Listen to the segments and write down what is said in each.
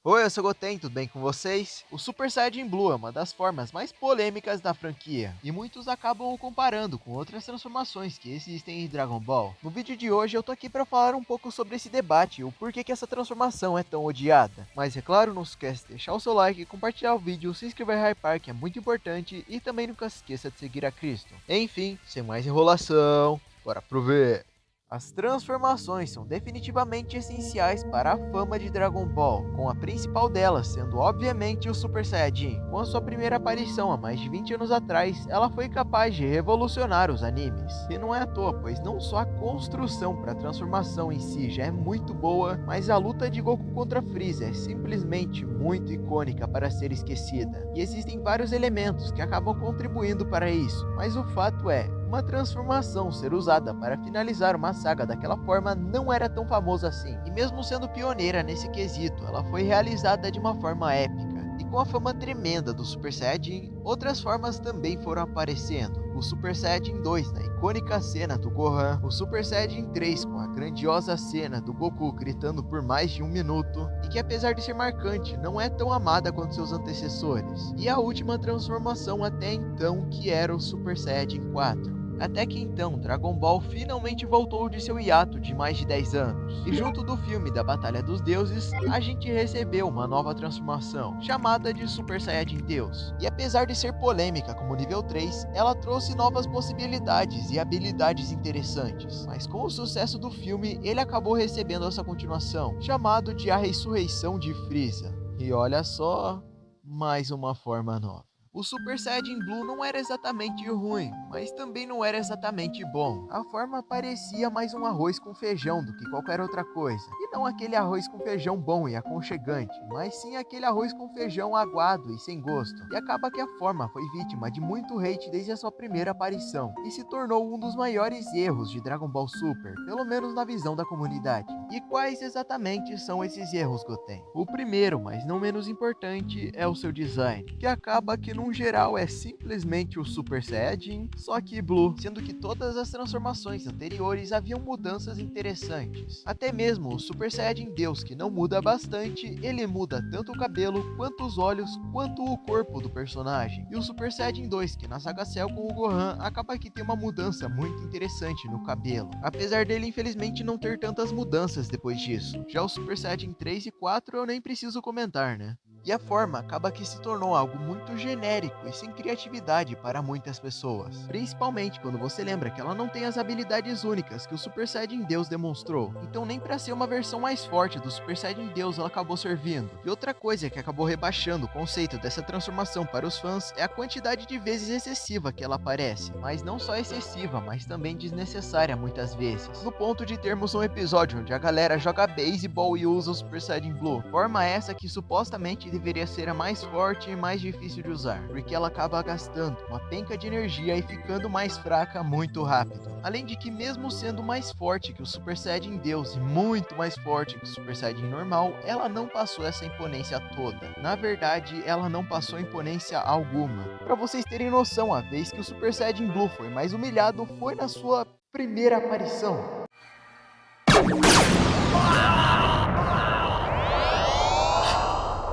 Oi, eu sou o Goten, tudo bem com vocês? O Super Saiyajin Blue é uma das formas mais polêmicas da franquia, e muitos acabam o comparando com outras transformações que existem em Dragon Ball. No vídeo de hoje eu tô aqui para falar um pouco sobre esse debate e o porquê que essa transformação é tão odiada. Mas é claro, não se esquece de deixar o seu like, compartilhar o vídeo, se inscrever em Hyper, que é muito importante, e também nunca se esqueça de seguir a Cristo. Enfim, sem mais enrolação, bora pro vídeo! As transformações são definitivamente essenciais para a fama de Dragon Ball, com a principal delas sendo obviamente o Super Saiyajin. Com a sua primeira aparição há mais de 20 anos atrás, ela foi capaz de revolucionar os animes. E não é à toa, pois não só a construção para a transformação em si já é muito boa, mas a luta de Goku contra Freeza é simplesmente muito icônica para ser esquecida. E existem vários elementos que acabam contribuindo para isso, mas o fato é, uma transformação ser usada para finalizar uma saga daquela forma não era tão famosa assim, e mesmo sendo pioneira nesse quesito, ela foi realizada de uma forma épica. E com a fama tremenda do Super Saiyajin, outras formas também foram aparecendo. O Super Saiyajin 2 na icônica cena do Gohan, o Super Saiyajin 3 com a grandiosa cena do Goku gritando por mais de 1 minuto, e que apesar de ser marcante, não é tão amada quanto seus antecessores. E a última transformação até então, que era o Super Saiyajin 4. Até que então, Dragon Ball finalmente voltou de seu hiato de mais de 10 anos. E junto do filme da Batalha dos Deuses, a gente recebeu uma nova transformação, chamada de Super Saiyajin Deus. E apesar de ser polêmica como nível 3, ela trouxe novas possibilidades e habilidades interessantes. Mas com o sucesso do filme, ele acabou recebendo essa continuação, chamado de A Ressurreição de Freeza. E olha só, mais uma forma nova. O Super Saiyajin Blue não era exatamente ruim, mas também não era exatamente bom. A forma parecia mais um arroz com feijão do que qualquer outra coisa. E não aquele arroz com feijão bom e aconchegante, mas sim aquele arroz com feijão aguado e sem gosto. E acaba que a forma foi vítima de muito hate desde a sua primeira aparição, e se tornou um dos maiores erros de Dragon Ball Super, pelo menos na visão da comunidade. E quais exatamente são esses erros, Goten? O primeiro, mas não menos importante, é o seu design, que acaba que num geral é simplesmente o Super Saiyajin, só que Blue, sendo que todas as transformações anteriores haviam mudanças interessantes. Até mesmo o Super Saiyajin Deus, que não muda bastante, ele muda tanto o cabelo, quanto os olhos, quanto o corpo do personagem. E o Super Saiyajin 2, que na saga Cell com o Gohan, acaba que tem uma mudança muito interessante no cabelo, apesar dele infelizmente não ter tantas mudanças depois disso. Já o Super Saiyajin 3 e 4 eu nem preciso comentar, né? E a forma acaba que se tornou algo muito genérico e sem criatividade para muitas pessoas. Principalmente quando você lembra que ela não tem as habilidades únicas que o Super Saiyajin Deus demonstrou. Então nem para ser uma versão mais forte do Super Saiyajin Deus ela acabou servindo. E outra coisa que acabou rebaixando o conceito dessa transformação para os fãs é a quantidade de vezes excessiva que ela aparece. Mas não só excessiva, mas também desnecessária muitas vezes. No ponto de termos um episódio onde a galera joga beisebol e usa o Super Saiyajin Blue. Forma essa que supostamente deveria ser a mais forte e mais difícil de usar, porque ela acaba gastando uma penca de energia e ficando mais fraca muito rápido. Além de que mesmo sendo mais forte que o Super Saiyajin Deus e muito mais forte que o Super Saiyajin normal, ela não passou essa imponência toda. Na verdade, ela não passou imponência alguma. Para vocês terem noção, a vez que o Super Saiyajin Blue foi mais humilhado foi na sua primeira aparição.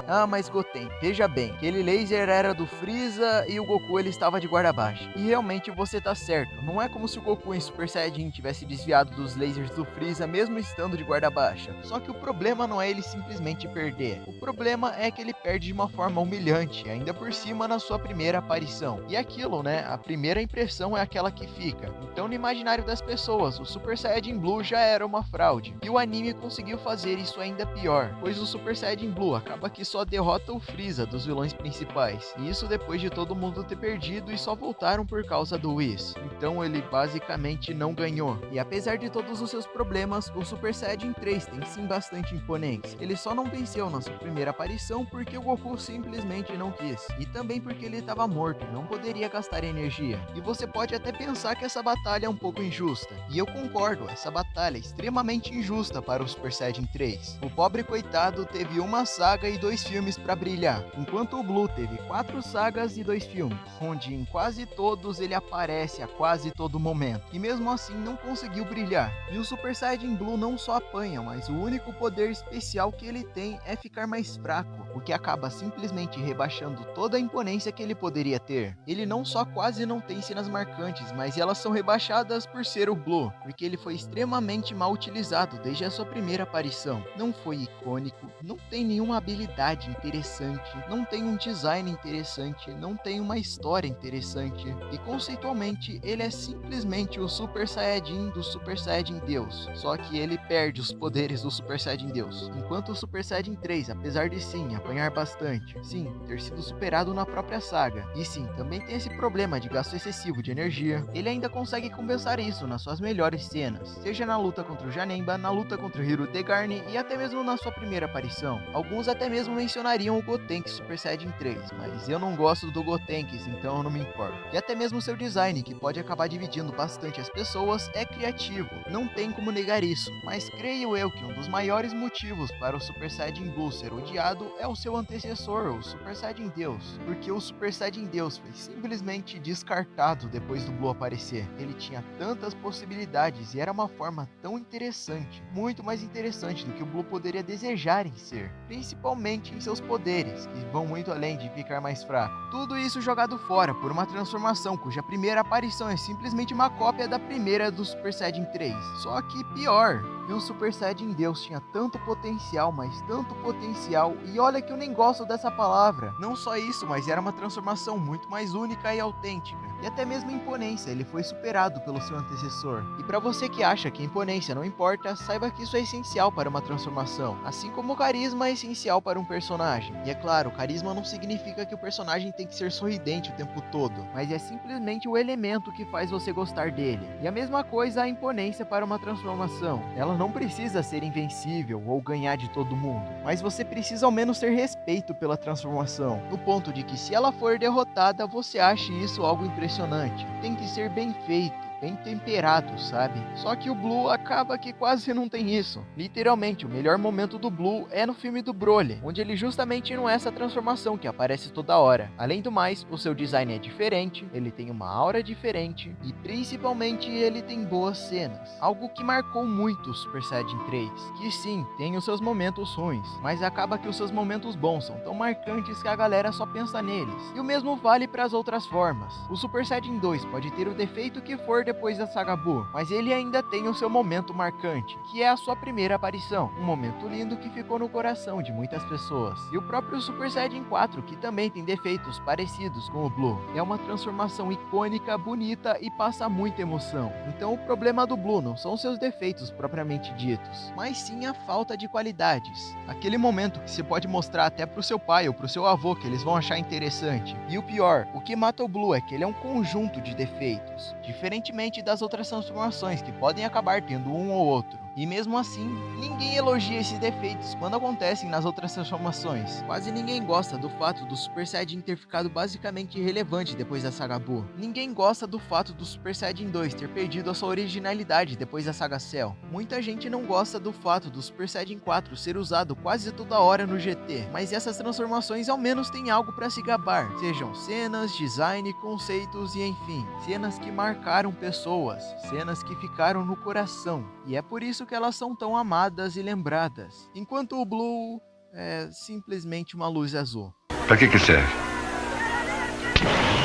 Ah, mas Goten, veja bem, aquele laser era do Freeza e o Goku ele estava de guarda baixa. E realmente você tá certo, não é como se o Goku em Super Saiyajin tivesse desviado dos lasers do Freeza mesmo estando de guarda baixa. Só que o problema não é ele simplesmente perder. O problema é que ele perde de uma forma humilhante, ainda por cima na sua primeira aparição. E aquilo, né, a primeira impressão é aquela que fica. Então no imaginário das pessoas, o Super Saiyajin Blue já era uma fraude. E o anime conseguiu fazer isso ainda pior, pois o Super Saiyajin Blue acaba que só derrota o Freeza dos vilões principais, e isso depois de todo mundo ter perdido e só voltaram por causa do Whis. Então ele basicamente não ganhou. E apesar de todos os seus problemas, o Super Saiyajin 3 tem sim bastante imponência. Ele só não venceu na sua primeira aparição porque o Goku simplesmente não quis, e também porque ele estava morto e não poderia gastar energia. E você pode até pensar que essa batalha é um pouco injusta, e eu concordo, essa batalha é extremamente injusta para o Super Saiyajin 3. O pobre coitado teve uma saga e 2 filmes para brilhar, enquanto o Blue teve 4 sagas e 2 filmes, onde em quase todos ele aparece a quase todo momento, e mesmo assim não conseguiu brilhar. E o Super Saiyajin Blue não só apanha, mas o único poder especial que ele tem é ficar mais fraco, o que acaba simplesmente rebaixando toda a imponência que ele poderia ter. Ele não só quase não tem cenas marcantes, mas elas são rebaixadas por ser o Blue, porque ele foi extremamente mal utilizado desde a sua primeira aparição. Não foi icônico, não tem nenhuma habilidade interessante, não tem um design interessante, não tem uma história interessante, e conceitualmente ele é simplesmente o Super Saiyajin do Super Saiyajin Deus, só que ele perde os poderes do Super Saiyajin Deus, enquanto o Super Saiyajin 3, apesar de sim apanhar bastante, sim ter sido superado na própria saga, e sim também tem esse problema de gasto excessivo de energia, ele ainda consegue compensar isso nas suas melhores cenas, seja na luta contra o Janemba, na luta contra o Hiro Degarni e até mesmo na sua primeira aparição. Alguns até mesmo mencionariam o Gotenks Super Saiyajin 3, mas eu não gosto do Gotenks, então eu não me importo. E até mesmo seu design, que pode acabar dividindo bastante as pessoas, é criativo, não tem como negar isso, mas creio eu que um dos maiores motivos para o Super Saiyajin Blue ser odiado é o seu antecessor, o Super Saiyajin Deus, porque o Super Saiyajin Deus foi simplesmente descartado depois do Blue aparecer. Ele tinha tantas possibilidades e era uma forma tão interessante, muito mais interessante do que o Blue poderia desejar em ser, principalmente em seus poderes, que vão muito além de ficar mais fraco. Tudo isso jogado fora por uma transformação cuja primeira aparição é simplesmente uma cópia da primeira do Super Saiyajin 3, só que pior. E o Super Saiyajin Deus tinha tanto potencial, mas tanto potencial, e olha que eu nem gosto dessa palavra. Não só isso, mas era uma transformação muito mais única e autêntica. E até mesmo imponência, ele foi superado pelo seu antecessor. E para você que acha que imponência não importa, saiba que isso é essencial para uma transformação, assim como o carisma é essencial para um personagem. E é claro, carisma não significa que o personagem tem que ser sorridente o tempo todo, mas é simplesmente o elemento que faz você gostar dele. E a mesma coisa a imponência para uma transformação. Ela não precisa ser invencível ou ganhar de todo mundo, mas você precisa ao menos ter respeito pela transformação, no ponto de que se ela for derrotada, você ache isso algo impressionante. Tem que ser bem feito, bem temperado, sabe? Só que o Blue acaba que quase não tem isso. Literalmente, o melhor momento do Blue é no filme do Broly, onde ele justamente não é essa transformação que aparece toda hora. Além do mais, o seu design é diferente, ele tem uma aura diferente e principalmente ele tem boas cenas. Algo que marcou muito o Super Saiyajin 3, que sim, tem os seus momentos ruins, mas acaba que os seus momentos bons são tão marcantes que a galera só pensa neles. E o mesmo vale para as outras formas. O Super Saiyajin 2 pode ter o defeito que for depois da saga Buu, mas ele ainda tem o seu momento marcante, que é a sua primeira aparição, um momento lindo que ficou no coração de muitas pessoas. E o próprio Super Saiyajin 4, que também tem defeitos parecidos com o Blue, é uma transformação icônica, bonita e passa muita emoção. Então o problema do Blue não são seus defeitos propriamente ditos, mas sim a falta de qualidades. Aquele momento que você pode mostrar até pro seu pai ou pro seu avô que eles vão achar interessante. E o pior, o que mata o Blue é que ele é um conjunto de defeitos, diferentemente das outras transformações que podem acabar tendo um ou outro. E mesmo assim, ninguém elogia esses defeitos quando acontecem nas outras transformações. Quase ninguém gosta do fato do Super Saiyajin ter ficado basicamente irrelevante depois da saga Buu. Ninguém gosta do fato do Super Saiyajin 2 ter perdido a sua originalidade depois da saga Cell. Muita gente não gosta do fato do Super Saiyajin 4 ser usado quase toda hora no GT, mas essas transformações ao menos têm algo para se gabar. Sejam cenas, design, conceitos e enfim, cenas que marcaram pessoas, cenas que ficaram no coração. E é por isso que elas são tão amadas e lembradas, enquanto o Blue é simplesmente uma luz azul. Para que serve?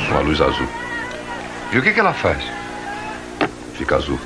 Uma luz azul. E o que ela faz? Fica azul.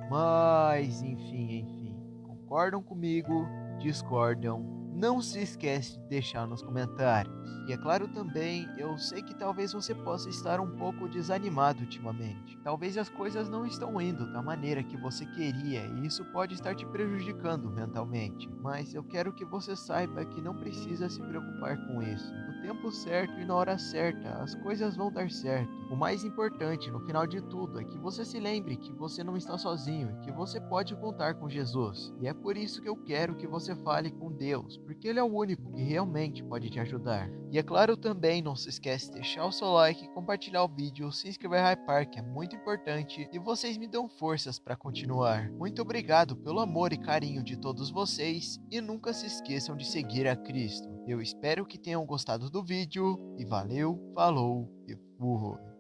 Mas enfim, concordam comigo? Discordam? Não se esquece de deixar nos comentários. E é claro também, eu sei que talvez você possa estar um pouco desanimado ultimamente. Talvez as coisas não estão indo da maneira que você queria e isso pode estar te prejudicando mentalmente. Mas eu quero que você saiba que não precisa se preocupar com isso. No tempo certo e na hora certa, as coisas vão dar certo. O mais importante, no final de tudo, é que você se lembre que você não está sozinho e que você pode contar com Jesus. E é por isso que eu quero que você fale com Deus, porque Ele é o único que realmente pode te ajudar. E E é claro também, não se esquece de deixar o seu like, compartilhar o vídeo, se inscrever no Hypar, que é muito importante, e vocês me dão forças para continuar. Muito obrigado pelo amor e carinho de todos vocês, e nunca se esqueçam de seguir a Cristo. Eu espero que tenham gostado do vídeo, e valeu, falou e fui!